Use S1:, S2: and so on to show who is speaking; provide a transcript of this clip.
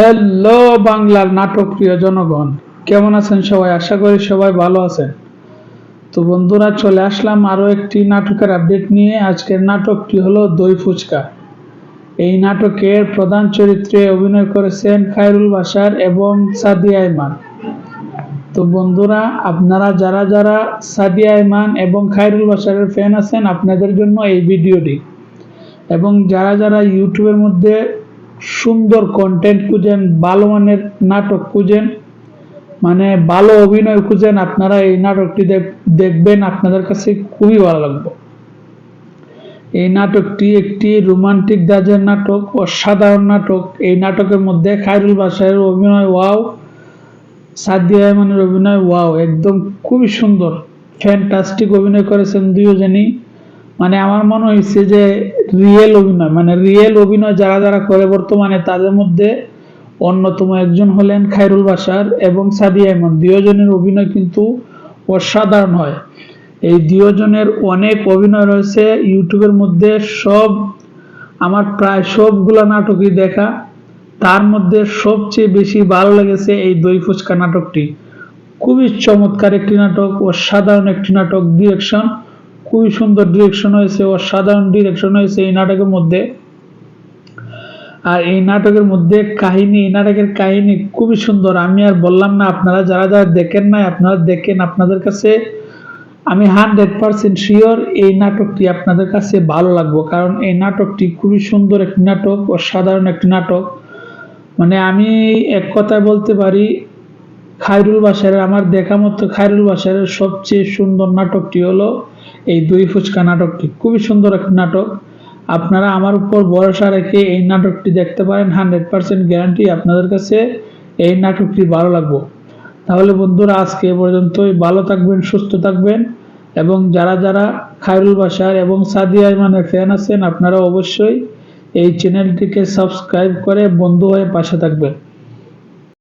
S1: Hello বাংলার নাটক প্রিয় জনগণ, কেমন আছেন সবাই? আশা করি সবাই ভালো আছেন। তো বন্ধুরা, চলে আসলাম আরো একটি নাটকের আপডেট নিয়ে। আজকের নাটকটি হলো দই ফুচকা। এই নাটকের প্রধান চরিত্রে অভিনয় করেছেন খায়রুল বাশার এবং সাদিয়া ইমান। তো বন্ধুরা, আপনারা যারা যারা সাদিয়া ইমান এবং খায়রুল বাশারের ফ্যান আছেন, আপনাদের জন্য এই ভিডিওটি। এবং যারা যারা ইউটিউবের মধ্যে সুন্দর কন্টেন্ট খুঁজেন, ভালো মানের নাটক খুঁজেন, মানে ভালো অভিনয় খুঁজেন, আপনারা এই নাটকটি দেখবেন, আপনাদের কাছে খুবই ভালো লাগবে। এই নাটকটি একটি রোমান্টিক দাজের নাটক, অসাধারণ নাটক। এই নাটকের মধ্যে খায়রুল বাশারের অভিনয় ওয়াও, সাদিয়া ইমানের অভিনয় ওয়াও, একদম খুবই সুন্দর, ফ্যান্টাস্টিক অভিনয় করেছেন দুইজনই। মানে আমার মনে হয়েছে যে রিয়েল অভিনয় যারা যারা করে বর্তমানে, তাদের মধ্যে অন্যতম একজন হলেন খায়রুল বাশার এবং সাদিয়া ইমান। দুজনের অভিনয় কিন্তু অসাধারণ হয়। এই দুজনের অনেক অভিনয় রয়েছে ইউটিউবের মধ্যে, আমার প্রায় সবগুলা নাটকই দেখা। তার মধ্যে সবচেয়ে বেশি ভালো লেগেছে এই দই ফুচকা নাটকটি। খুবই চমৎকার একটি নাটক, অসাধারণ একটি নাটক। ডিরেকশন খুবই সুন্দর, ডিরেকশন হয়েছে, অসাধারণ ডিরেকশন হয়েছে এই নাটকের মধ্যে। আর এই নাটকের মধ্যে এই নাটকের কাহিনী খুবই সুন্দর। আমি আর বললাম না, আপনারা যারা যারা দেখেন নাই, আপনারা দেখেন। আপনাদের কাছে আমি 100% শিওর এই নাটকটি আপনাদের কাছে ভালো লাগবে, কারণ এই নাটকটি খুবই সুন্দর একটি নাটক, অসাধারণ একটি নাটক। মানে আমি এক কথায় বলতে পারি, আমার দেখা মতো খায়রুল বাশারের সবচেয়ে সুন্দর নাটকটি হলো এই দই ফুচকা নাটকটি। খুবই সুন্দর একটি নাটক। আপনারা আমার উপর ভরসা রেখে এই নাটকটি দেখতে পারেন। 100% গ্যারান্টি আপনাদের কাছে এই নাটকটি ভালো লাগবে। তাহলে বন্ধুরা, আজকে এ পর্যন্তই। ভালো থাকবেন, সুস্থ থাকবেন। এবং যারা যারা খায়রুল বাশার এবং সাদিয়া ইমানের ফ্যান আছেন, আপনারা অবশ্যই এই চ্যানেলটিকে সাবস্ক্রাইব করে বন্ধু হয়ে পাশে থাকবেন।